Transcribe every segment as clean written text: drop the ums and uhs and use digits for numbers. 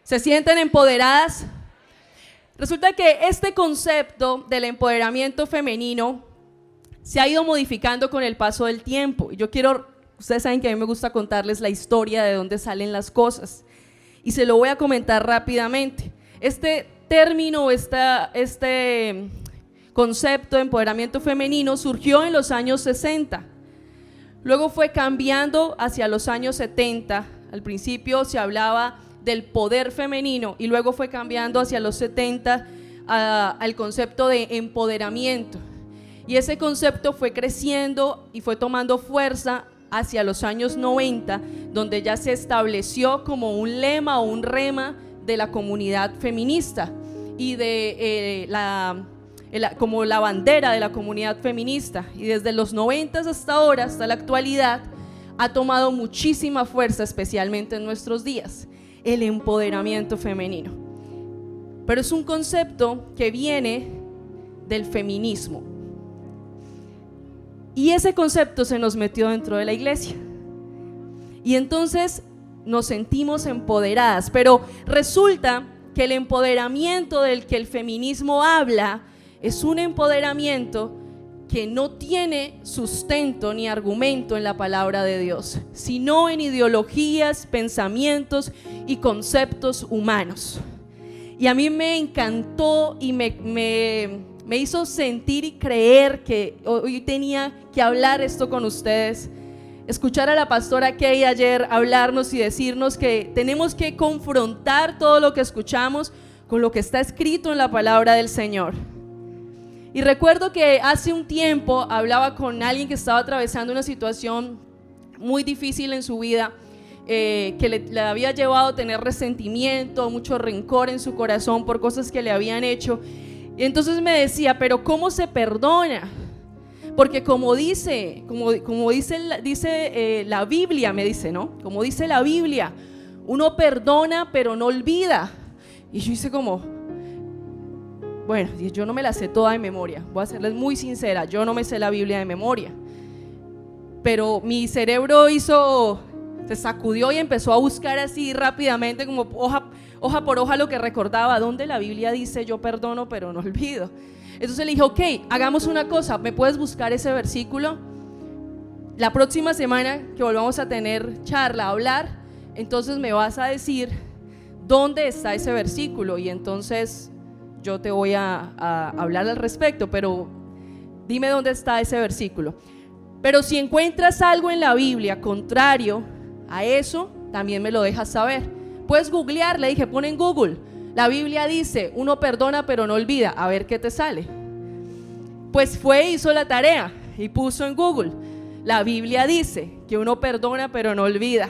¿Se sienten empoderadas? Resulta que este concepto del empoderamiento femenino se ha ido modificando con el paso del tiempo. Y ustedes saben que a mí me gusta contarles la historia de dónde salen las cosas. Y se lo voy a comentar rápidamente. Este término, este concepto de empoderamiento femenino surgió en los años 60. Luego fue cambiando hacia los años 70. Al principio se hablaba del poder femenino y luego fue cambiando hacia los 70 al concepto de empoderamiento. Y ese concepto fue creciendo y fue tomando fuerza hacia los años 90, donde ya se estableció como un lema o un rema de la comunidad feminista y de como la bandera de la comunidad feminista. Y desde los 90 hasta ahora, hasta la actualidad, ha tomado muchísima fuerza, especialmente en nuestros días, el empoderamiento femenino. Pero es un concepto que viene del feminismo. Y ese concepto se nos metió dentro de la iglesia. Y entonces nos sentimos empoderadas, pero resulta que el empoderamiento del que el feminismo habla es un empoderamiento que no tiene sustento ni argumento en la palabra de Dios, sino en ideologías, pensamientos y conceptos humanos. Y a mí me encantó y me hizo sentir y creer que hoy tenía que hablar esto con ustedes. Escuchar a la pastora Kay ayer hablarnos y decirnos que tenemos que confrontar todo lo que escuchamos con lo que está escrito en la palabra del Señor. Y recuerdo que hace un tiempo hablaba con alguien que estaba atravesando una situación muy difícil en su vida, que le había llevado a tener resentimiento, mucho rencor en su corazón por cosas que le habían hecho. Y entonces me decía, pero ¿cómo se perdona? Porque como dice la Biblia, me dice, ¿no? Como dice la Biblia, uno perdona pero no olvida. Y yo hice como, bueno, yo no me la sé toda de memoria, voy a serles muy sincera, yo no me sé la Biblia de memoria. Pero mi cerebro se sacudió y empezó a buscar así rápidamente, como hoja por hoja, lo que recordaba, donde la Biblia dice yo perdono pero no olvido. Entonces le dije, ok, hagamos una cosa, ¿me puedes buscar ese versículo? La próxima semana que volvamos a tener charla, a hablar, entonces me vas a decir dónde está ese versículo y entonces yo te voy a hablar al respecto, pero dime dónde está ese versículo. Pero si encuentras algo en la Biblia contrario a eso, también me lo dejas saber. Puedes googlear, le dije, pon en Google, la Biblia dice, uno perdona pero no olvida, a ver qué te sale. Pues hizo la tarea y puso en Google, la Biblia dice que uno perdona pero no olvida.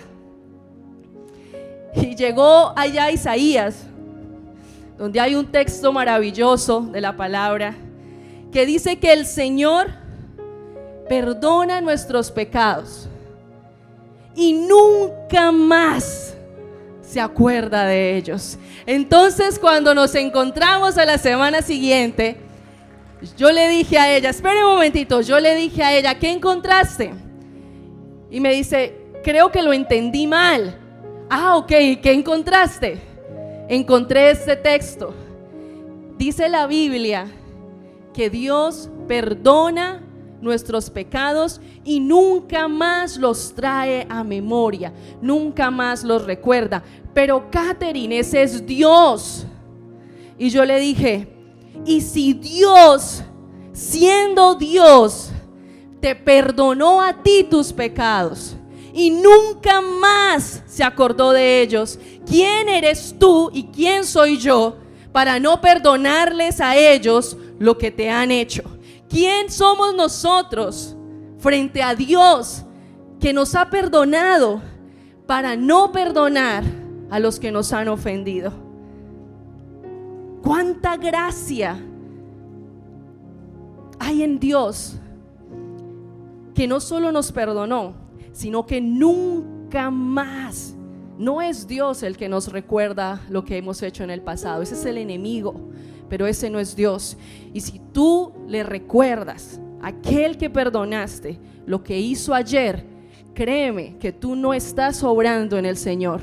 Y llegó allá a Isaías, donde hay un texto maravilloso de la palabra, que dice que el Señor perdona nuestros pecados y nunca más se acuerda de ellos. Entonces, cuando nos encontramos a la semana siguiente, yo le dije a ella, espere un momentito, yo le dije a ella, ¿qué encontraste? Y me dice, creo que lo entendí mal. Ah, ok, ¿qué encontraste? Encontré este texto. Dice la Biblia que Dios perdona nuestros pecados y nunca más los trae a memoria, nunca más los recuerda. Pero Catherine, ese es Dios. Y yo le dije, y si Dios, siendo Dios, te perdonó a ti tus pecados y nunca más se acordó de ellos, ¿quién eres tú y quién soy yo para no perdonarles a ellos lo que te han hecho? ¿Quién somos nosotros frente a Dios que nos ha perdonado para no perdonar a los que nos han ofendido? ¿Cuánta gracia hay en Dios que no solo nos perdonó, sino que nunca más? No es Dios el que nos recuerda lo que hemos hecho en el pasado, ese es el enemigo, pero ese no es Dios. Y si tú le recuerdas a aquel que perdonaste lo que hizo ayer, créeme que tú no estás obrando en el Señor.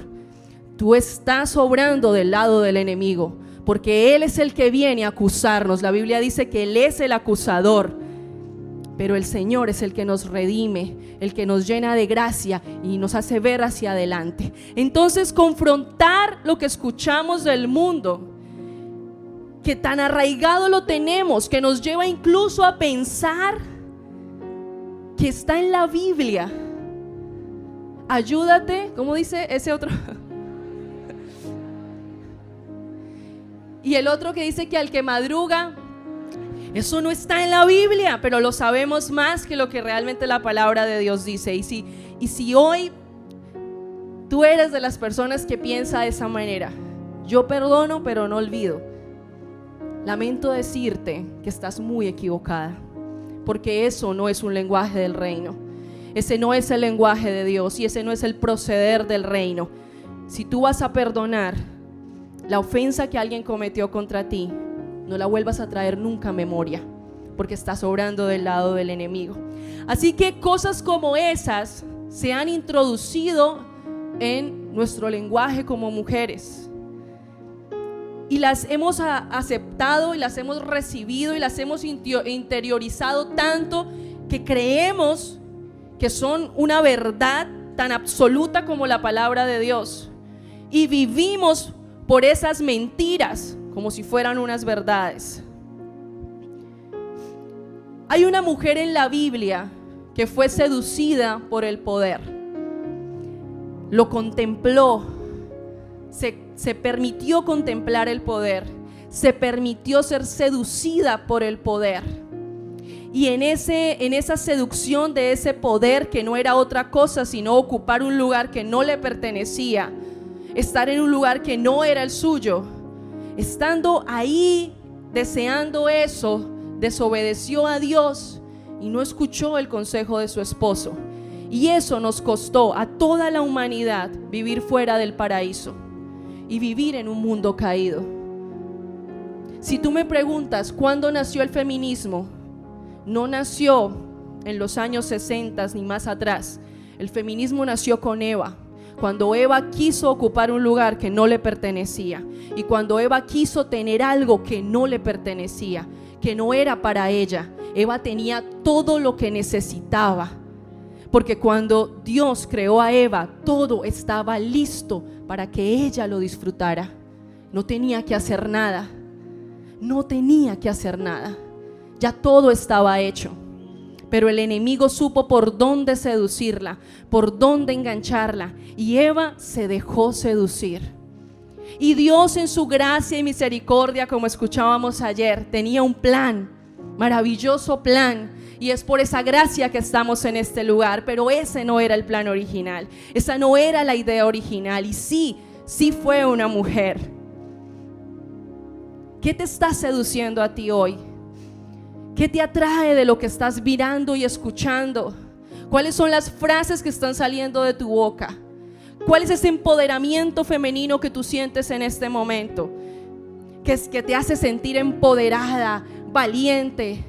tú estás obrando del lado del enemigo, porque él es el que viene a acusarnos. La Biblia dice que él es el acusador, pero el Señor es el que nos redime, el que nos llena de gracia y nos hace ver hacia adelante. Entonces, confrontar lo que escuchamos del mundo, que tan arraigado lo tenemos, que nos lleva incluso a pensar que está en la Biblia. Ayúdate, ¿cómo dice ese otro? Y el otro que dice que al que madruga, eso no está en la Biblia, pero lo sabemos más que lo que realmente la palabra de Dios dice. Y si hoy tú eres de las personas que piensa de esa manera, yo perdono pero no olvido, lamento decirte que estás muy equivocada, porque eso no es un lenguaje del reino. Ese no es el lenguaje de Dios y ese no es el proceder del reino. Si tú vas a perdonar la ofensa que alguien cometió contra ti, no la vuelvas a traer nunca a memoria, porque estás obrando del lado del enemigo. Así que cosas como esas se han introducido en nuestro lenguaje como mujeres, y las hemos aceptado y las hemos recibido y las hemos interiorizado tanto que creemos que son una verdad tan absoluta como la palabra de Dios, y vivimos por esas mentiras como si fueran unas verdades. Hay una mujer en la Biblia que fue seducida por el poder, lo contempló, se permitió contemplar el poder, se permitió ser seducida por el poder, y en esa seducción de ese poder, que no era otra cosa sino ocupar un lugar que no le pertenecía, estar en un lugar que no era el suyo, estando ahí deseando eso, desobedeció a Dios y no escuchó el consejo de su esposo, y eso nos costó a toda la humanidad vivir fuera del paraíso y vivir en un mundo caído. Si tú me preguntas cuándo nació el feminismo, no nació en los años 60 ni más atrás. El feminismo nació con Eva, cuando Eva quiso ocupar un lugar que no le pertenecía, y cuando Eva quiso tener algo que no le pertenecía, que no era para ella. Eva tenía todo lo que necesitaba, porque cuando Dios creó a Eva, todo estaba listo para que ella lo disfrutara. No tenía que hacer nada, no tenía que hacer nada, ya todo estaba hecho. Pero el enemigo supo por dónde seducirla, por dónde engancharla, y Eva se dejó seducir. Y Dios, en su gracia y misericordia, como escuchábamos ayer, tenía un plan, maravilloso plan, y es por esa gracia que estamos en este lugar. Pero ese no era el plan original, esa no era la idea original, y sí fue una mujer. ¿Qué te está seduciendo a ti hoy? ¿Qué te atrae de lo que estás mirando y escuchando? ¿Cuáles son las frases que están saliendo de tu boca? ¿Cuál es ese empoderamiento femenino que tú sientes en este momento? Que te hace sentir empoderada, valiente.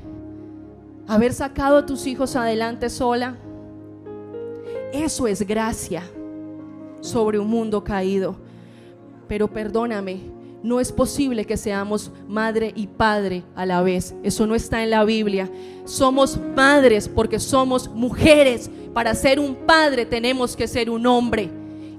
Haber sacado a tus hijos adelante sola, eso es gracia sobre un mundo caído. Pero perdóname, no es posible que seamos madre y padre a la vez. Eso no está en la Biblia. Somos madres porque somos mujeres. Para ser un padre tenemos que ser un hombre.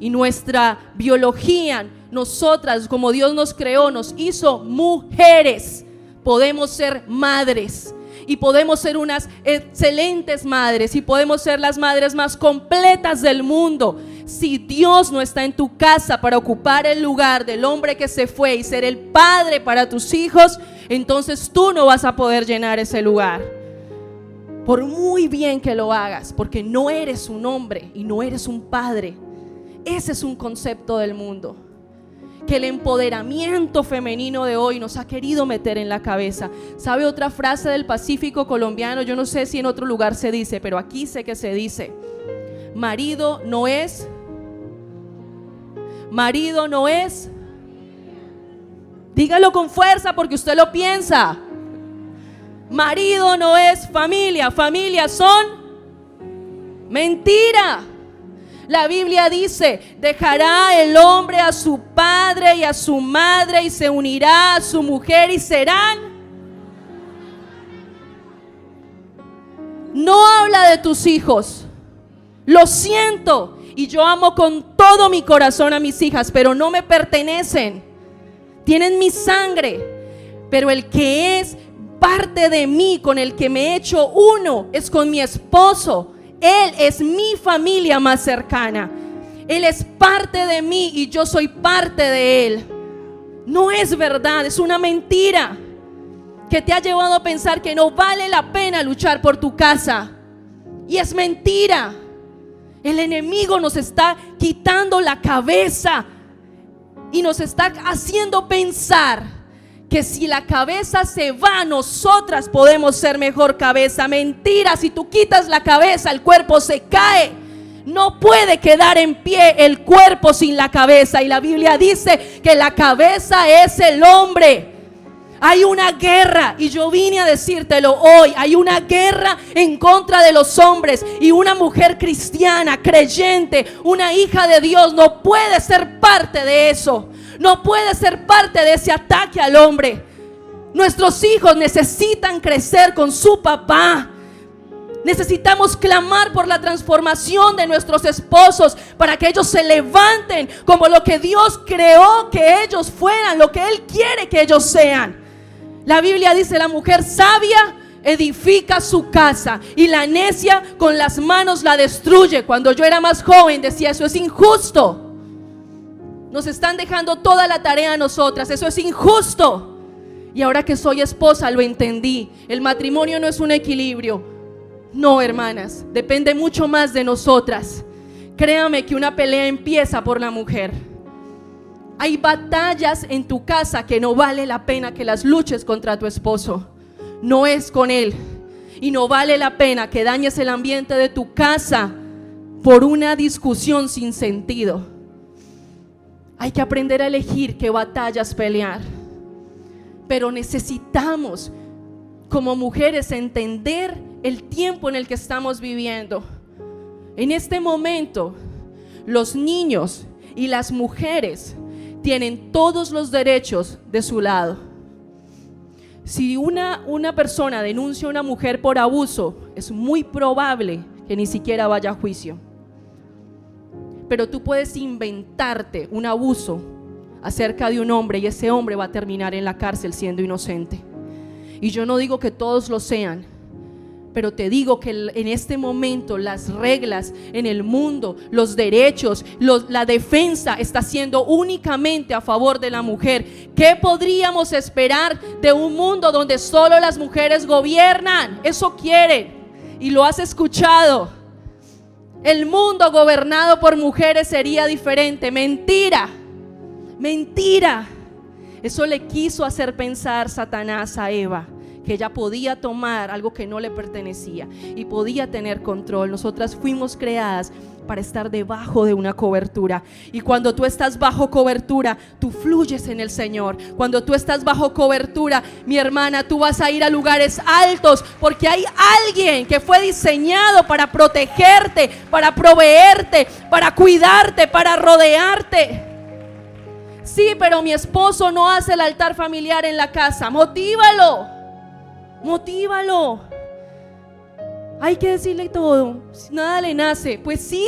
Y nuestra biología, nosotras, como Dios nos creó, nos hizo mujeres. Podemos ser madres, y podemos ser unas excelentes madres, y podemos ser las madres más completas del mundo. Si Dios no está en tu casa para ocupar el lugar del hombre que se fue y ser el padre para tus hijos, entonces tú no vas a poder llenar ese lugar, por muy bien que lo hagas, porque no eres un hombre y no eres un padre. Ese es un concepto del mundo que el empoderamiento femenino de hoy nos ha querido meter en la cabeza. ¿Sabe otra frase del Pacífico colombiano? Yo no sé si en otro lugar se dice, pero aquí sé que se dice: marido no es. Dígalo con fuerza porque usted lo piensa. Marido no es familia, familia son mentira. La Biblia dice: dejará el hombre a su padre y a su madre y se unirá a su mujer y serán. No habla de tus hijos. Lo siento, y yo amo con todo mi corazón a mis hijas, pero no me pertenecen. Tienen mi sangre, pero el que es parte de mí, con el que me he hecho uno, es con mi esposo. Él es mi familia más cercana. Él es parte de mí y yo soy parte de él. No es verdad, es una mentira que te ha llevado a pensar que no vale la pena luchar por tu casa. Y es mentira. El enemigo nos está quitando la cabeza y nos está haciendo pensar que si la cabeza se va, nosotras podemos ser mejor cabeza. Mentira, si tú quitas la cabeza, el cuerpo se cae. No puede quedar en pie el cuerpo sin la cabeza. Y la Biblia dice que la cabeza es el hombre. Hay una guerra, y yo vine a decírtelo hoy. Hay una guerra en contra de los hombres, y una mujer cristiana, creyente, una hija de Dios no puede ser parte de eso. No puede ser parte de ese ataque al hombre. Nuestros hijos necesitan crecer con su papá. Necesitamos clamar por la transformación de nuestros esposos para que ellos se levanten como lo que Dios creó que ellos fueran, lo que Él quiere que ellos sean. La Biblia dice: la mujer sabia edifica su casa y la necia con las manos la destruye. Cuando yo era más joven decía: eso es injusto. Nos están dejando toda la tarea a nosotras, eso es injusto. Y ahora que soy esposa lo entendí. El matrimonio no es un equilibrio. No, hermanas, depende mucho más de nosotras. Créame que una pelea empieza por la mujer. Hay batallas en tu casa que no vale la pena que las luches contra tu esposo. No es con él. Y no vale la pena que dañes el ambiente de tu casa por una discusión sin sentido. Hay que aprender a elegir qué batallas pelear. Pero necesitamos, como mujeres, entender el tiempo en el que estamos viviendo. En este momento, los niños y las mujeres tienen todos los derechos de su lado. Si una persona denuncia a una mujer por abuso, es muy probable que ni siquiera vaya a juicio. Pero tú puedes inventarte un abuso acerca de un hombre y ese hombre va a terminar en la cárcel siendo inocente. Y yo no digo que todos lo sean, pero te digo que en este momento las reglas en el mundo, los derechos, la defensa está siendo únicamente a favor de la mujer. ¿Qué podríamos esperar de un mundo donde solo las mujeres gobiernan? Eso quieren y lo has escuchado. El mundo gobernado por mujeres sería diferente. Mentira, mentira. Eso le quiso hacer pensar Satanás a Eva, que ella podía tomar algo que no le pertenecía y podía tener control. Nosotras fuimos creadas para estar debajo de una cobertura. Y cuando tú estás bajo cobertura, tú fluyes en el Señor. Cuando tú estás bajo cobertura, mi hermana, tú vas a ir a lugares altos, porque hay alguien que fue diseñado para protegerte, para proveerte, para cuidarte, para rodearte. Sí, pero mi esposo no hace el altar familiar en la casa. Motívalo. Motívalo. Hay que decirle todo. Si nada le nace, pues sí.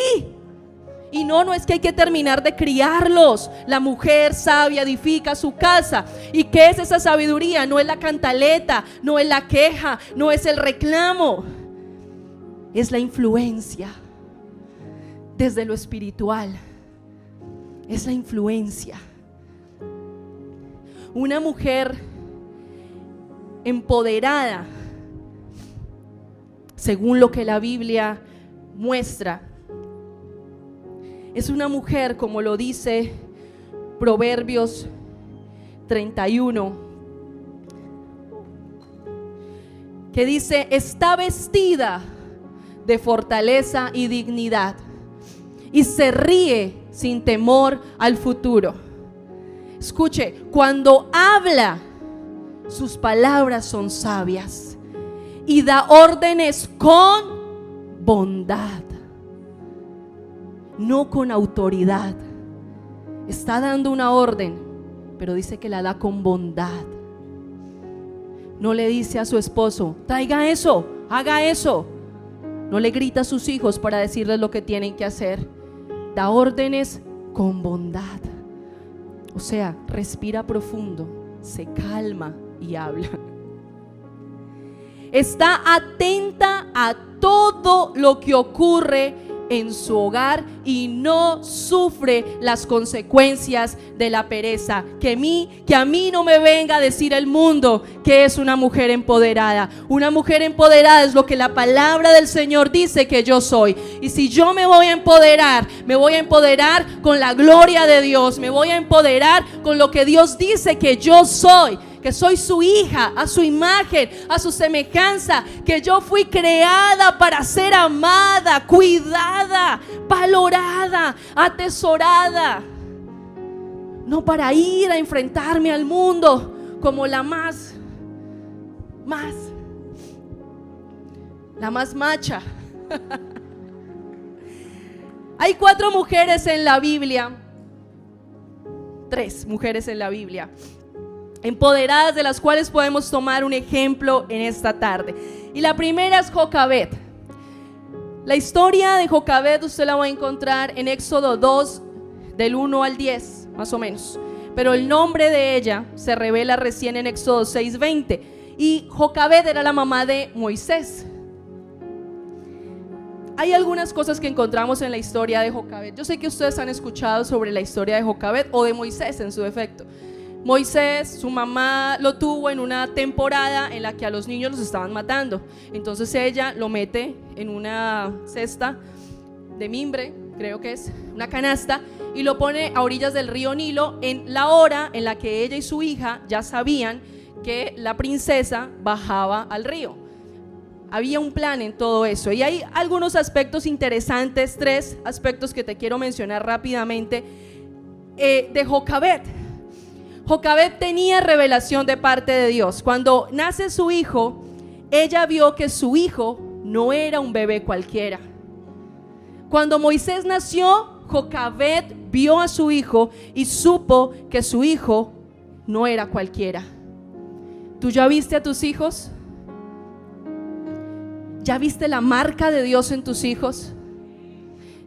Y no es que hay que terminar de criarlos. La mujer sabia edifica su casa. ¿Y qué es esa sabiduría? No es la cantaleta, no es la queja, no es el reclamo. Es la influencia desde lo espiritual. Es la influencia. Una mujer empoderada, según lo que la Biblia muestra, es una mujer, como lo dice Proverbios 31, que dice: está vestida de fortaleza y dignidad y se ríe sin temor al futuro. Escuche, cuando habla, sus palabras son sabias y da órdenes con bondad. no con autoridad. Está dando una orden, pero dice que la da con bondad. No le dice a su esposo, traiga eso, haga eso. No le grita a sus hijos para decirles lo que tienen que hacer. Da órdenes con bondad. O sea, respira profundo, se calma y habla. Está atenta a todo lo que ocurre en su hogar y no sufre las consecuencias de la pereza. Que a mí no me venga a decir el mundo que es una mujer empoderada. Una mujer empoderada es lo que la palabra del Señor dice que yo soy. Y si yo me voy a empoderar con la gloria de Dios. Me voy a empoderar con lo que Dios dice que yo soy. Que soy su hija, a su imagen, a su semejanza, que yo fui creada para ser amada, cuidada, valorada, atesorada, no para ir a enfrentarme al mundo como la más macha. Hay 4 mujeres en la Biblia, 3 mujeres en la Biblia empoderadas, de las cuales podemos tomar un ejemplo en esta tarde. Y la primera es Jocabed. La historia de Jocabed usted la va a encontrar en Éxodo 2 del 1 al 10 más o menos, pero el nombre de ella se revela recién en Éxodo 6:20. Y Jocabed era la mamá de Moisés. Hay algunas cosas que encontramos en la historia de Jocabed. Yo sé que ustedes han escuchado sobre la historia de Jocabed o de Moisés en su defecto. Moisés, su mamá lo tuvo en una temporada en la que a los niños los estaban matando. Entonces ella lo mete en una cesta de mimbre, creo que es una canasta, y lo pone a orillas del río Nilo en la hora en la que ella y su hija ya sabían que la princesa bajaba al río. Había un plan en todo eso, y hay algunos aspectos interesantes, 3 aspectos que te quiero mencionar rápidamente de Jocabed. Jocabed tenía revelación de parte de Dios. Cuando nace su hijo, ella vio que su hijo no era un bebé cualquiera. Cuando Moisés nació, Jocabed vio a su hijo y supo que su hijo no era cualquiera. ¿Tú ya viste a tus hijos? ¿Ya viste la marca de Dios en tus hijos?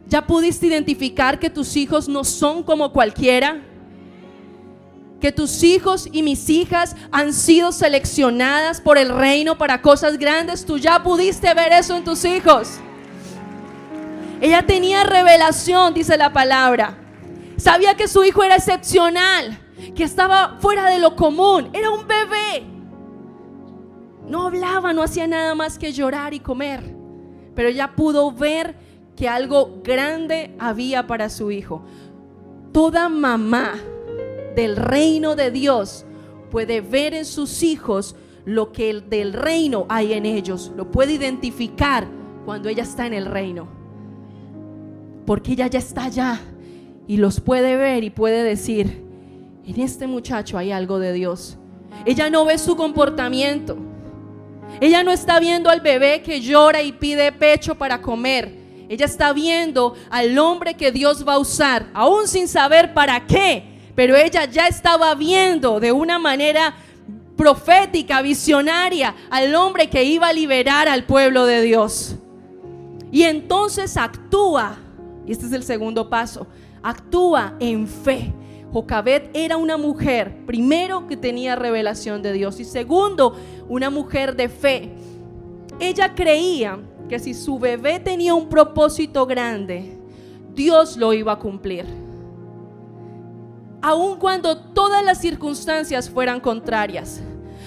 ¿Ya pudiste identificar que tus hijos no son como cualquiera? Que tus hijos y mis hijas han sido seleccionadas por el reino para cosas grandes. Tú ya pudiste ver eso en tus hijos. Ella tenía revelación, dice la palabra. Sabía que su hijo era excepcional, que estaba fuera de lo común. Era un bebé. No hablaba, no hacía nada más que llorar y comer. Pero ella pudo ver que algo grande había para su hijo. Toda mamá del reino de Dios puede ver en sus hijos lo que del reino hay en ellos. Lo puede identificar cuando ella está en el reino, porque ella ya está allá y los puede ver y puede decir: en este muchacho hay algo de Dios. Ella no ve su comportamiento. Ella no está viendo al bebé que llora y pide pecho para comer. Ella está viendo al hombre que Dios va a usar, aún sin saber para qué. Pero ella ya estaba viendo de una manera profética, visionaria, al hombre que iba a liberar al pueblo de Dios. Y entonces actúa, y este es el segundo paso, actúa en fe. Jocabed era una mujer, primero, que tenía revelación de Dios, y segundo, una mujer de fe. Ella creía que si su bebé tenía un propósito grande, Dios lo iba a cumplir. Aun cuando todas las circunstancias fueran contrarias,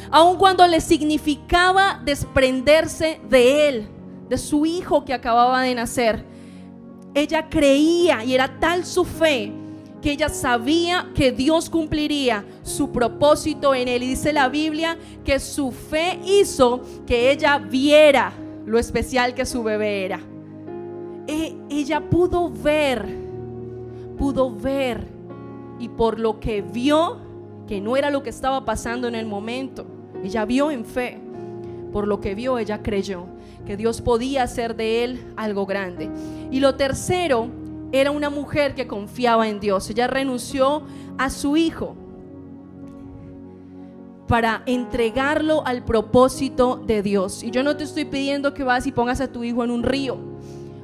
aun cuando le significaba desprenderse de él, de su hijo que acababa de nacer, ella creía, y era tal su fe que ella sabía que Dios cumpliría su propósito en él. Y dice la Biblia que su fe hizo que ella viera lo especial que su bebé era. Ella pudo ver, y por lo que vio, que no era lo que estaba pasando en el momento, ella vio en fe. Por lo que vio, ella creyó que Dios podía hacer de él algo grande. Y lo tercero era una mujer que confiaba en Dios. Ella renunció a su hijo para entregarlo al propósito de Dios. Y yo no te estoy pidiendo que vas y pongas a tu hijo en un río.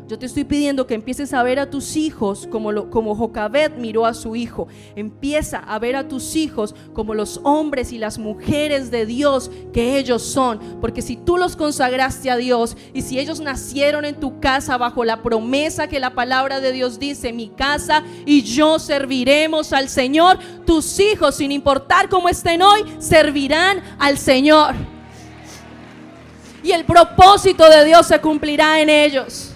Yo te estoy pidiendo que empieces a ver a tus hijos como Jocabed miró a su hijo. Empieza a ver a tus hijos como los hombres y las mujeres de Dios que ellos son. Porque si tú los consagraste a Dios y si ellos nacieron en tu casa bajo la promesa que la palabra de Dios dice: mi casa y yo serviremos al Señor, tus hijos, sin importar cómo estén hoy, servirán al Señor. Y el propósito de Dios se cumplirá en ellos.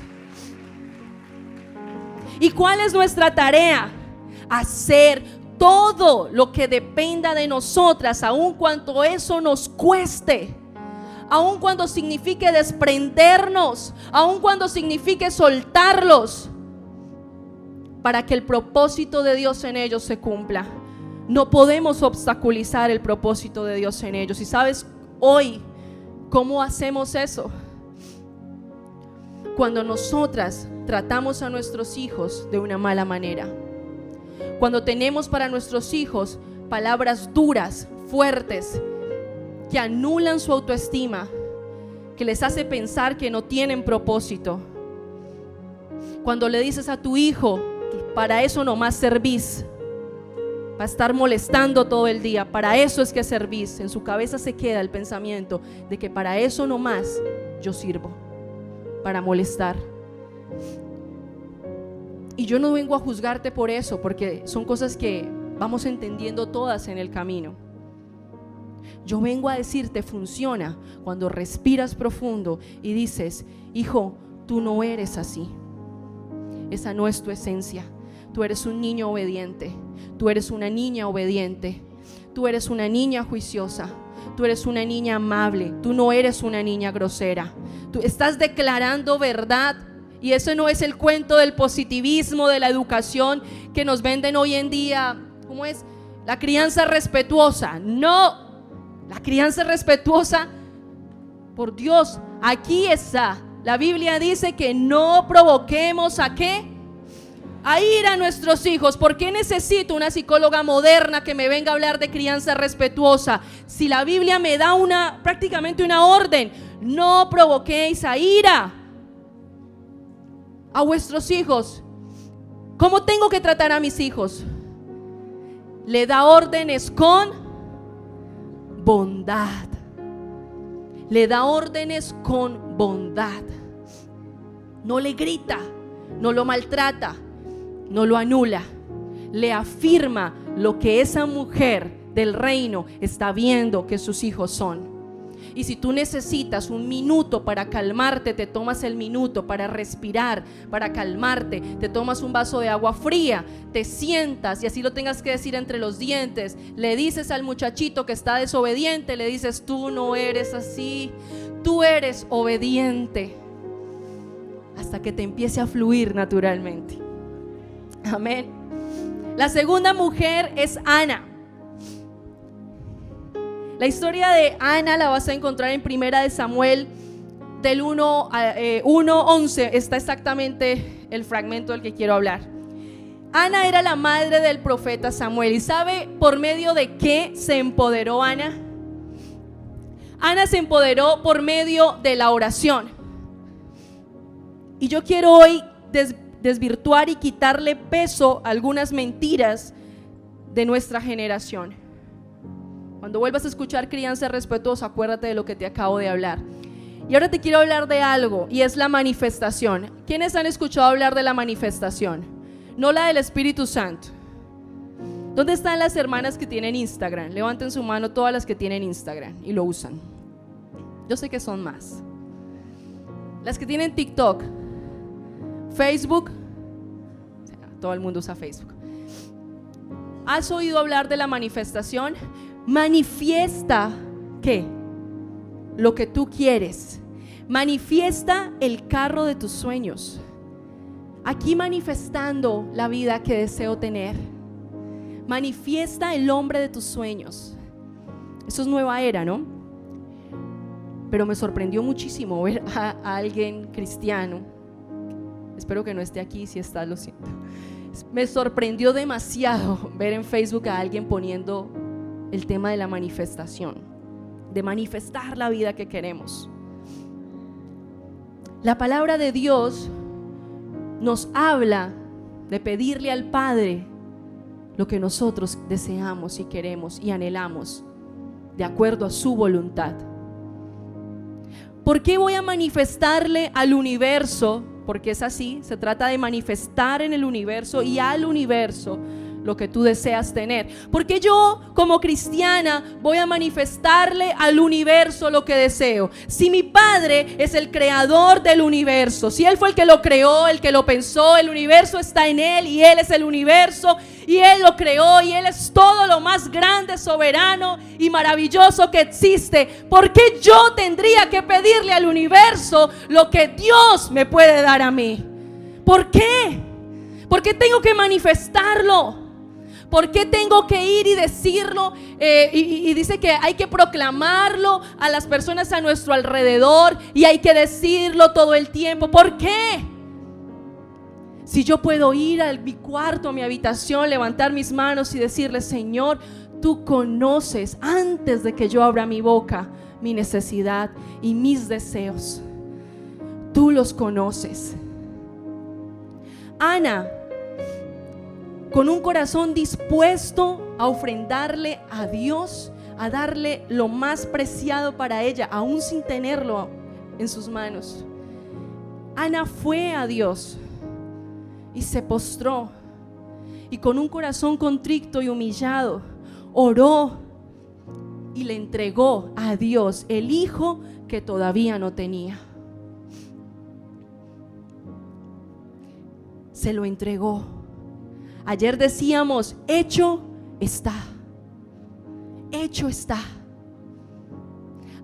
¿Y cuál es nuestra tarea? Hacer todo lo que dependa de nosotras, aun cuando eso nos cueste, aun cuando signifique desprendernos, aun cuando signifique soltarlos, para que el propósito de Dios en ellos se cumpla. No podemos obstaculizar el propósito de Dios en ellos. ¿Y sabes hoy cómo hacemos eso? Cuando nosotras tratamos a nuestros hijos de una mala manera, cuando tenemos para nuestros hijos palabras duras, fuertes, que anulan su autoestima, que les hace pensar que no tienen propósito. Cuando le dices a tu hijo: para eso nomás servís, para estar molestando todo el día, para eso es que servís. En su cabeza se queda el pensamiento de que para eso nomás yo sirvo, para molestar. Y yo no vengo a juzgarte por eso, porque son cosas que vamos entendiendo todas en el camino. Yo vengo a decirte: funciona cuando respiras profundo y dices: hijo, tú no eres así. Esa no es tu esencia. Tú eres un niño obediente. Tú eres una niña obediente. Tú eres una niña juiciosa. Tú eres una niña amable. Tú no eres una niña grosera. Tú estás declarando verdad. Y eso no es el cuento del positivismo, de la educación que nos venden hoy en día. ¿Cómo es? La crianza respetuosa. No, la crianza respetuosa, por Dios, aquí está. La Biblia dice que no provoquemos ¿a qué? A ir a nuestros hijos. ¿Por qué necesito una psicóloga moderna que me venga a hablar de crianza respetuosa? Si la Biblia me da prácticamente una orden: no provoquéis a ira a vuestros hijos. ¿Cómo tengo que tratar a mis hijos? Le da órdenes con bondad. Le da órdenes con bondad. No le grita, no lo maltrata, no lo anula. Le afirma lo que esa mujer del reino está viendo que sus hijos son. Y si tú necesitas un minuto para calmarte, te tomas el minuto para respirar, para calmarte. Te tomas un vaso de agua fría, te sientas y así lo tengas que decir entre los dientes. Le dices al muchachito que está desobediente, le dices: tú no eres así, tú eres obediente. Hasta que te empiece a fluir naturalmente. Amén. La segunda mujer es Ana. La historia de Ana la vas a encontrar en Primera de Samuel del 1:11. Está exactamente el fragmento del que quiero hablar. Ana era la madre del profeta Samuel. ¿Y sabe por medio de qué se empoderó Ana? Ana se empoderó por medio de la oración. Y yo quiero hoy desvirtuar y quitarle peso a algunas mentiras de nuestra generación. Cuando vuelvas a escuchar crianza respetuosa, acuérdate de lo que te acabo de hablar. Y ahora te quiero hablar de algo, y es la manifestación. ¿Quiénes han escuchado hablar de la manifestación? No la del Espíritu Santo. ¿Dónde están las hermanas que tienen Instagram? Levanten su mano todas las que tienen Instagram y lo usan. Yo sé que son más. Las que tienen TikTok, Facebook. Todo el mundo usa Facebook. ¿Has oído hablar de la manifestación? Manifiesta, ¿qué? Lo que tú quieres. Manifiesta el carro de tus sueños. Aquí manifestando la vida que deseo tener. Manifiesta el hombre de tus sueños. Eso es nueva era, ¿no? Pero me sorprendió muchísimo ver a alguien cristiano Espero que no esté aquí, si está, lo siento. Me sorprendió demasiado ver en Facebook a alguien poniendo el tema de la manifestación, de manifestar la vida que queremos. La palabra de Dios nos habla de pedirle al Padre lo que nosotros deseamos y queremos y anhelamos, de acuerdo a su voluntad. ¿Por qué voy a manifestarle al universo? Porque es así, se trata de manifestar en el universo y al universo lo que tú deseas tener. Porque yo, como cristiana, voy a manifestarle al universo lo que deseo. Si mi Padre es el creador del universo, si Él fue el que lo creó, el que lo pensó, el universo está en Él y Él es el universo y Él lo creó y Él es todo lo más grande, soberano y maravilloso que existe, ¿por qué yo tendría que pedirle al universo lo que Dios me puede dar a mí? ¿Por qué? ¿Por qué tengo que manifestarlo? ¿Por qué tengo que ir y decirlo? Y dice que hay que proclamarlo a las personas a nuestro alrededor y hay que decirlo todo el tiempo. ¿Por qué? Si yo puedo ir a mi cuarto, a mi habitación, levantar mis manos y decirle: Señor, tú conoces antes de que yo abra mi boca mi necesidad y mis deseos. Tú los conoces. Ana, con un corazón dispuesto a ofrendarle a Dios, a darle lo más preciado para ella, aún sin tenerlo en sus manos. Ana fue a Dios y se postró, y con un corazón contrito y humillado oró y le entregó a Dios el hijo que todavía no tenía. Se lo entregó. Ayer decíamos: hecho está. Hecho está.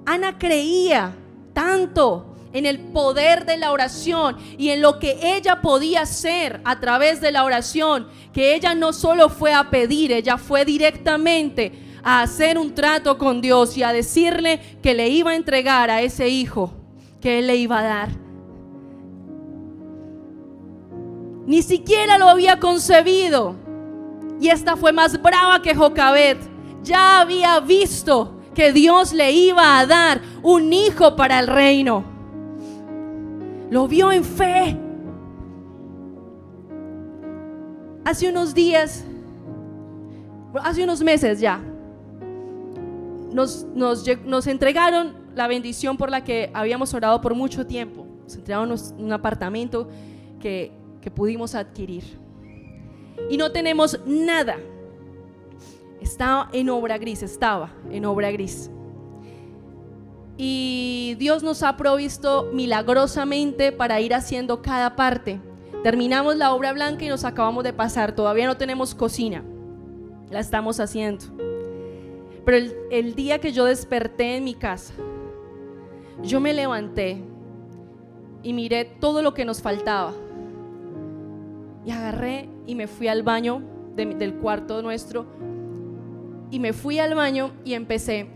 Ana creía tanto en el poder de la oración y en lo que ella podía hacer a través de la oración, que ella no solo fue a pedir, ella fue directamente a hacer un trato con Dios y a decirle que le iba a entregar a ese hijo que Él le iba a dar. Ni siquiera lo había concebido, y esta fue más brava que Jocabed. Ya había visto que Dios le iba a dar un hijo para el reino. Lo vio en fe. Hace unos días, hace unos meses ya, nos entregaron la bendición por la que habíamos orado por mucho tiempo. Nos entregaron un apartamento que pudimos adquirir y no tenemos nada. Estaba en obra gris. Y Dios nos ha provisto milagrosamente para ir haciendo cada parte. Terminamos la obra blanca y nos acabamos de pasar. Todavía no tenemos cocina, la estamos haciendo. Pero el día que yo desperté en mi casa, yo me levanté y miré todo lo que nos faltaba. Y agarré y me fui al baño del cuarto nuestro. Y me fui al baño y empecé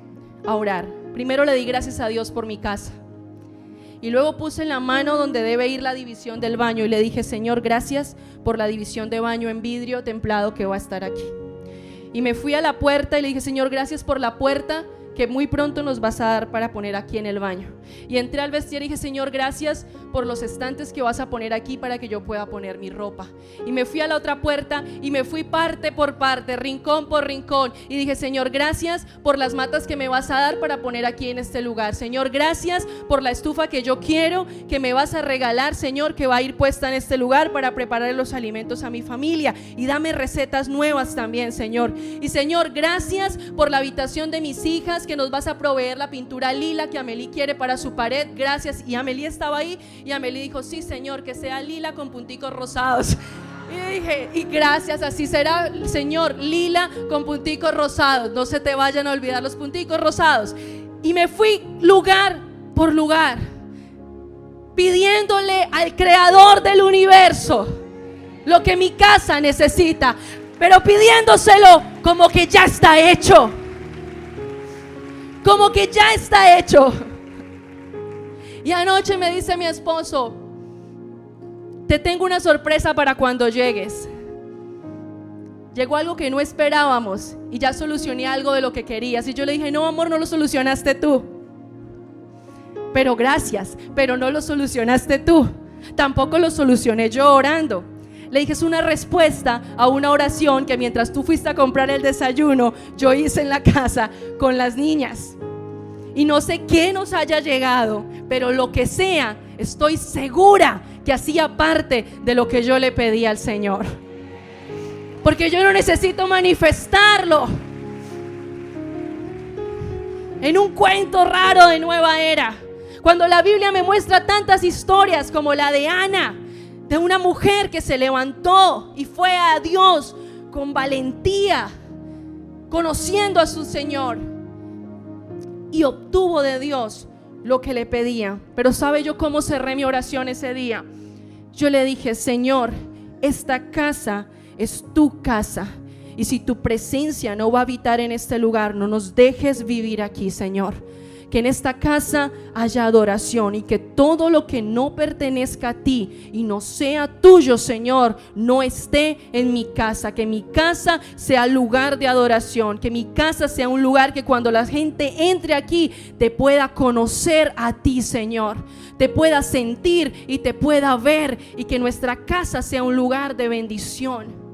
a orar. Primero le di gracias a Dios por mi casa. Y luego puse en la mano donde debe ir la división del baño. Y le dije: Señor, gracias por la división de baño en vidrio templado que va a estar aquí. Y me fui a la puerta y le dije: Señor, gracias por la puerta que muy pronto nos vas a dar para poner aquí en el baño. Y entré al vestido y dije: Señor, gracias por los estantes que vas a poner aquí para que yo pueda poner mi ropa. Y me fui a la otra puerta y me fui parte por parte, rincón por rincón, y dije: Señor, gracias por las matas que me vas a dar para poner aquí en este lugar. Señor, gracias por la estufa que yo quiero, que me vas a regalar, Señor, que va a ir puesta en este lugar para preparar los alimentos a mi familia. Y dame recetas nuevas también, Señor. Y Señor, gracias por la habitación de mis hijas, que nos vas a proveer la pintura lila que Amelie quiere para su pared. Gracias. Y Amelie estaba ahí y Amelie dijo: sí, Señor, que sea lila con punticos rosados. Y dije: y gracias, así será, Señor, lila con punticos rosados. No se te vayan a olvidar los punticos rosados. Y me fui lugar por lugar pidiéndole al creador del universo lo que mi casa necesita, pero pidiéndoselo como que ya está hecho. Como que ya está hecho. Y anoche me dice mi esposo: te tengo una sorpresa para cuando llegues. Llegó algo que no esperábamos y ya solucioné algo de lo que querías. Y yo le dije, no, amor, no lo solucionaste tú. Pero gracias, pero no lo solucionaste tú. Tampoco lo solucioné yo orando. Le dije, es una respuesta a una oración que mientras tú fuiste a comprar el desayuno, yo hice en la casa con las niñas. Y no sé qué nos haya llegado, pero lo que sea, estoy segura que hacía parte de lo que yo le pedí al Señor. Porque yo no necesito manifestarlo en un cuento raro de nueva era. Cuando la Biblia me muestra tantas historias como la de Ana, de una mujer que se levantó y fue a Dios con valentía, conociendo a su Señor, y obtuvo de Dios lo que le pedía. Pero ¿sabe yo cómo cerré mi oración ese día? Yo le dije, Señor, esta casa es tu casa, y si tu presencia no va a habitar en este lugar, no nos dejes vivir aquí, Señor. Que en esta casa haya adoración, y que todo lo que no pertenezca a ti y no sea tuyo, Señor, no esté en mi casa. Que mi casa sea lugar de adoración, que mi casa sea un lugar que cuando la gente entre aquí te pueda conocer a ti, Señor, te pueda sentir y te pueda ver, y que nuestra casa sea un lugar de bendición.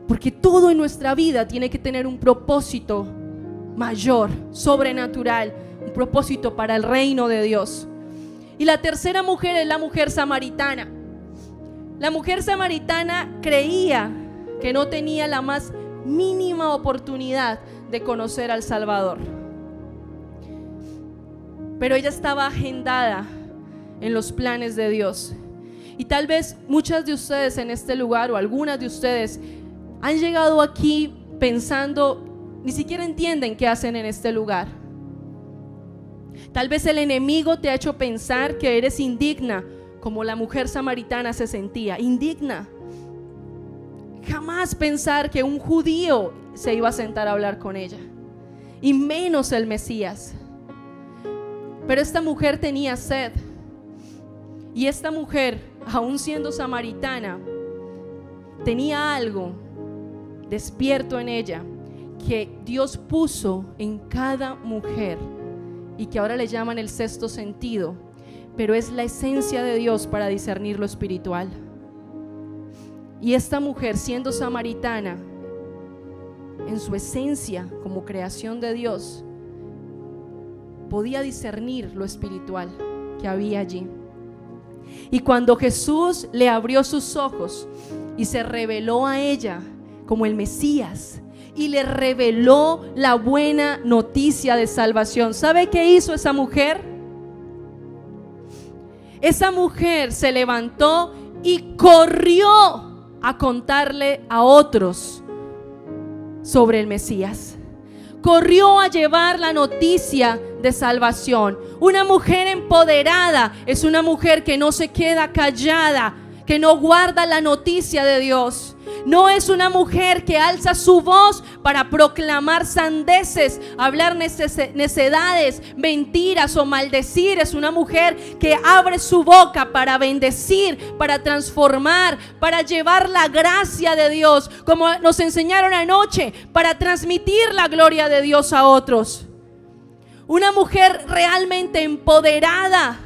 Porque todo en nuestra vida tiene que tener un propósito mayor, sobrenatural, un propósito para el reino de Dios. Y la tercera mujer es la mujer samaritana. La mujer samaritana creía que no tenía la más mínima oportunidad de conocer al Salvador. Pero ella estaba agendada en los planes de Dios. Y tal vez muchas de ustedes en este lugar, o algunas de ustedes, han llegado aquí pensando, ni siquiera entienden qué hacen en este lugar. Tal vez el enemigo te ha hecho pensar que eres indigna, como la mujer samaritana se sentía, indigna. Jamás pensar que un judío se iba a sentar a hablar con ella, y menos el Mesías. Pero esta mujer tenía sed, y esta mujer, aún siendo samaritana, tenía algo despierto en ella que Dios puso en cada mujer, y que ahora le llaman el sexto sentido, pero es la esencia de Dios para discernir lo espiritual. Y esta mujer, siendo samaritana, en su esencia como creación de Dios, podía discernir lo espiritual que había allí. Y cuando Jesús le abrió sus ojos y se reveló a ella como el Mesías, y le reveló la buena noticia de salvación, ¿sabe qué hizo esa mujer? Esa mujer se levantó y corrió a contarle a otros sobre el Mesías. Corrió a llevar la noticia de salvación. Una mujer empoderada es una mujer que no se queda callada, que no guarda la noticia de Dios. No es una mujer que alza su voz para proclamar sandeces, hablar necedades, mentiras o maldecir. Es una mujer que abre su boca para bendecir, para transformar, para llevar la gracia de Dios, como nos enseñaron anoche, para transmitir la gloria de Dios a otros. Una mujer realmente empoderada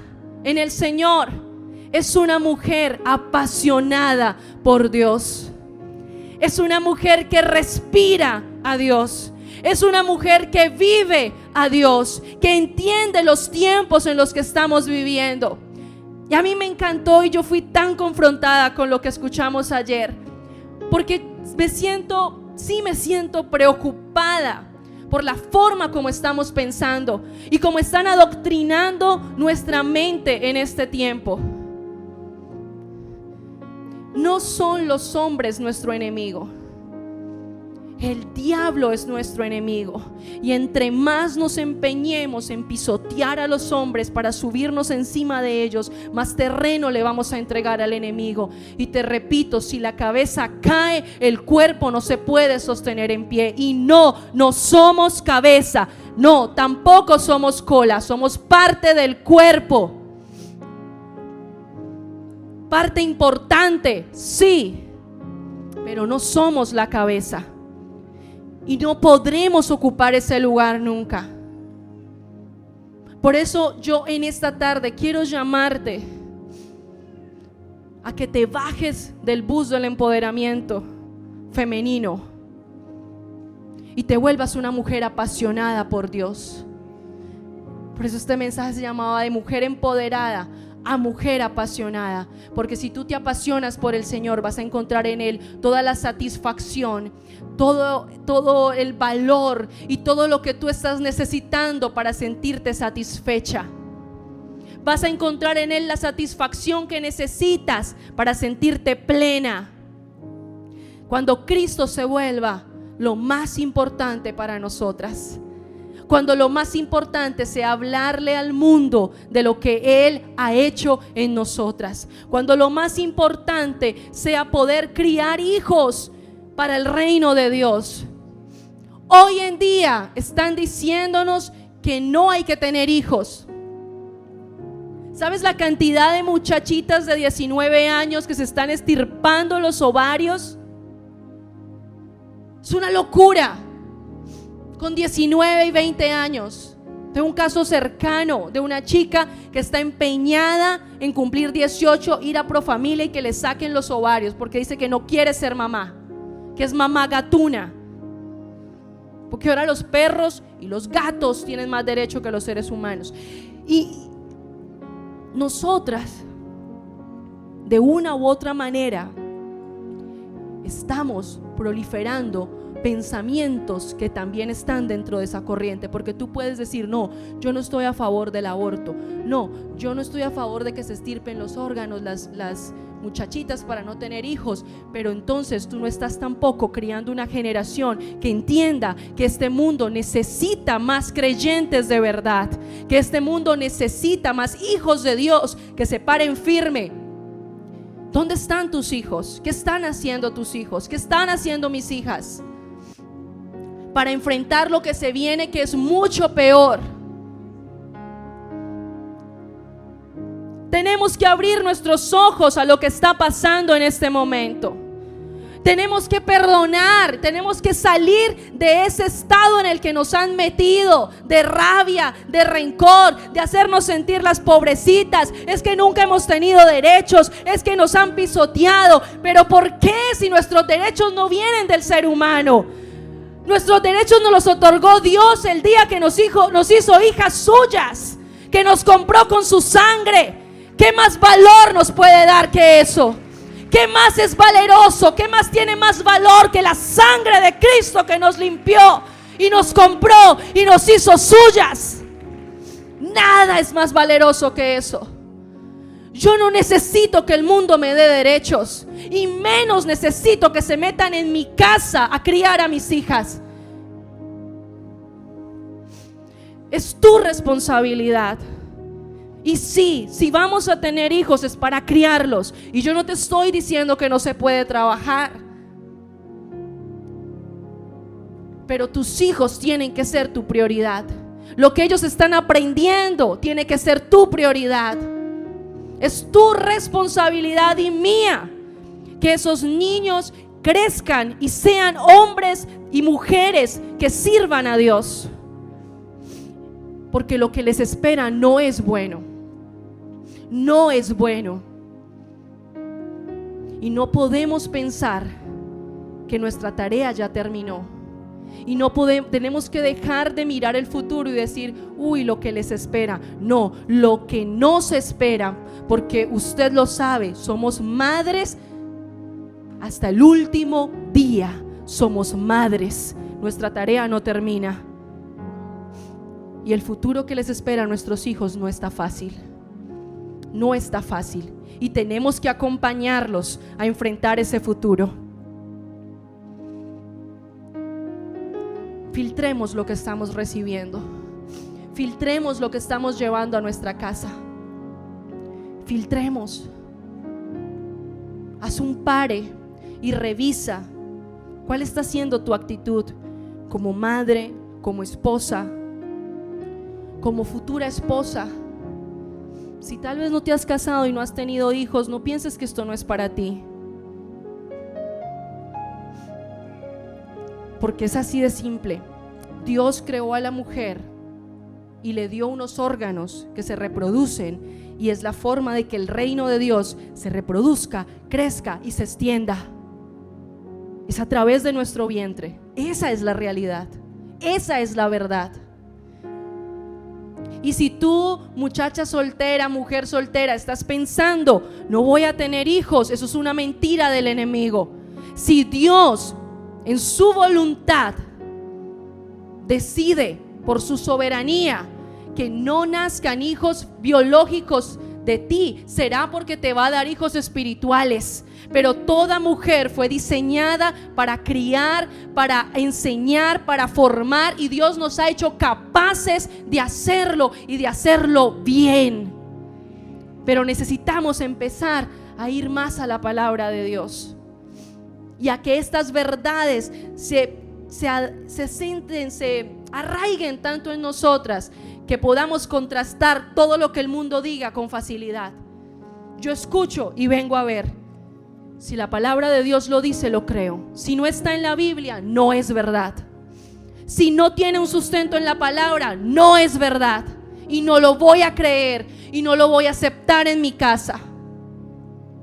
en el Señor es una mujer apasionada por Dios. Es una mujer que respira a Dios. Es una mujer que vive a Dios, que entiende los tiempos en los que estamos viviendo. Y a mí me encantó, y yo fui tan confrontada con lo que escuchamos ayer, porque me siento preocupada por la forma como estamos pensando y cómo están adoctrinando nuestra mente en este tiempo. No son los hombres nuestro enemigo. El diablo es nuestro enemigo, y entre más nos empeñemos en pisotear a los hombres para subirnos encima de ellos, más terreno le vamos a entregar al enemigo. Y te repito, si la cabeza cae, el cuerpo no se puede sostener en pie. Y no somos cabeza, no, tampoco somos cola, somos parte del cuerpo. Parte importante, sí, pero no somos la cabeza. Y no podremos ocupar ese lugar nunca. Por eso yo en esta tarde quiero llamarte a que te bajes del bus del empoderamiento femenino y te vuelvas una mujer apasionada por Dios. Por eso este mensaje se llamaba de mujer empoderada a mujer apasionada, porque si tú te apasionas por el Señor, vas a encontrar en Él toda la satisfacción, todo el valor y todo lo que tú estás necesitando para sentirte satisfecha. Vas a encontrar en Él la satisfacción que necesitas para sentirte plena. Cuando Cristo se vuelva lo más importante para nosotras, cuando lo más importante sea hablarle al mundo de lo que Él ha hecho en nosotras, cuando lo más importante sea poder criar hijos para el reino de Dios. Hoy en día están diciéndonos que no hay que tener hijos. ¿Sabes la cantidad de muchachitas de 19 años que se están estirpando los ovarios? Es una locura. Con 19 y 20 años. Tengo un caso cercano de una chica que está empeñada en cumplir 18, ir a Profamilia y que le saquen los ovarios, porque dice que no quiere ser mamá, que es mamá gatuna, porque ahora los perros y los gatos tienen más derecho que los seres humanos. Y nosotras, de una u otra manera, estamos proliferando pensamientos que también están dentro de esa corriente, porque tú puedes decir: no, yo no estoy a favor del aborto, no, yo no estoy a favor de que se estirpen los órganos las muchachitas para no tener hijos, pero entonces tú no estás tampoco criando una generación que entienda que este mundo necesita más creyentes de verdad, que este mundo necesita más hijos de Dios que se paren firme. ¿Dónde están tus hijos? ¿Qué están haciendo tus hijos? ¿Qué están haciendo mis hijas? Para enfrentar lo que se viene, que es mucho peor. Tenemos que abrir nuestros ojos a lo que está pasando en este momento. Tenemos que perdonar, tenemos que salir de ese estado en el que nos han metido, de rabia, de rencor, de hacernos sentir las pobrecitas. Es que nunca hemos tenido derechos, es que nos han pisoteado. Pero ¿por qué si nuestros derechos no vienen del ser humano? Nuestros derechos nos los otorgó Dios el día que nos hizo hijas suyas, que nos compró con su sangre. ¿Qué más valor nos puede dar que eso? ¿Qué más es valeroso? ¿Qué más tiene más valor que la sangre de Cristo que nos limpió y nos compró y nos hizo suyas? Nada es más valeroso que eso. Yo no necesito que el mundo me dé derechos, y menos necesito que se metan en mi casa a criar a mis hijas. Es tu responsabilidad. Y sí, si vamos a tener hijos es para criarlos. Y yo no te estoy diciendo que no se puede trabajar, pero tus hijos tienen que ser tu prioridad. Lo que ellos están aprendiendo tiene que ser tu prioridad. Es tu responsabilidad y mía que esos niños crezcan y sean hombres y mujeres que sirvan a Dios, porque lo que les espera no es bueno. No es bueno. Y no podemos pensar que nuestra tarea ya terminó. Y tenemos que dejar de mirar el futuro y decir: uy, lo que les espera. No, lo que nos espera, porque usted lo sabe, somos madres hasta el último día. Somos madres. Nuestra tarea no termina. Y el futuro que les espera a nuestros hijos no está fácil. No está fácil. Y tenemos que acompañarlos a enfrentar ese futuro. filtremos lo que estamos recibiendo. Filtremos lo que estamos llevando a nuestra casa. Filtremos. Haz un pare y revisa cuál está siendo tu actitud como madre, como esposa, como futura esposa. Si tal vez no te has casado y no has tenido hijos, no pienses que esto no es para ti, porque es así de simple. Dios creó a la mujer y le dio unos órganos que se reproducen, y es la forma de que el reino de Dios se reproduzca, crezca y se extienda. Es a través de nuestro vientre. Esa es la realidad, esa es la verdad. Y si tú, muchacha soltera, mujer soltera, estás pensando, no voy a tener hijos, eso es una mentira del enemigo. Si Dios en su voluntad decide por su soberanía que no nazcan hijos biológicos de ti, será porque te va a dar hijos espirituales. Pero toda mujer fue diseñada para criar, para enseñar, para formar, y Dios nos ha hecho capaces de hacerlo y de hacerlo bien. Pero necesitamos empezar a ir más a la palabra de Dios y a que estas verdades se sienten, se arraiguen tanto en nosotras que podamos contrastar todo lo que el mundo diga con facilidad. Yo escucho y vengo a ver. Si la palabra de Dios lo dice, lo creo. Si no está en la Biblia, no es verdad. Si no tiene un sustento en la palabra, no es verdad. Y no lo voy a creer y no lo voy a aceptar en mi casa.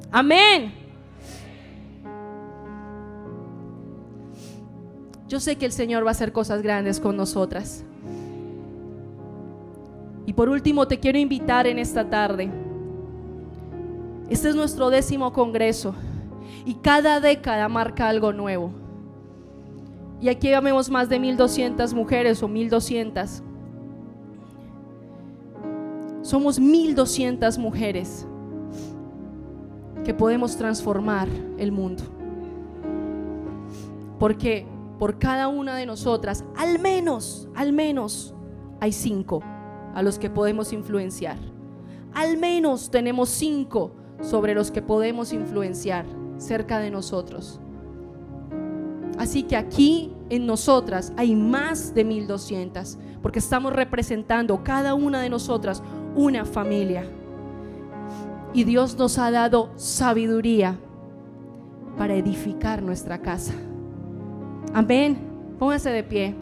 Amén. Yo sé que el Señor va a hacer cosas grandes con nosotras. Y por último, te quiero invitar en esta tarde. Este es nuestro 10º congreso y cada década marca algo nuevo. Y aquí vemos más de 1200 mujeres o 1200. Somos 1200 mujeres que podemos transformar el mundo. Porque por cada una de nosotras, al menos hay 5 a los que podemos influenciar. Al menos tenemos 5 sobre los que podemos influenciar cerca de nosotros. Así que aquí en nosotras hay más de 1200, porque estamos representando cada una de nosotras una familia. Y Dios nos ha dado sabiduría para edificar nuestra casa. Amén. Póngase de pie.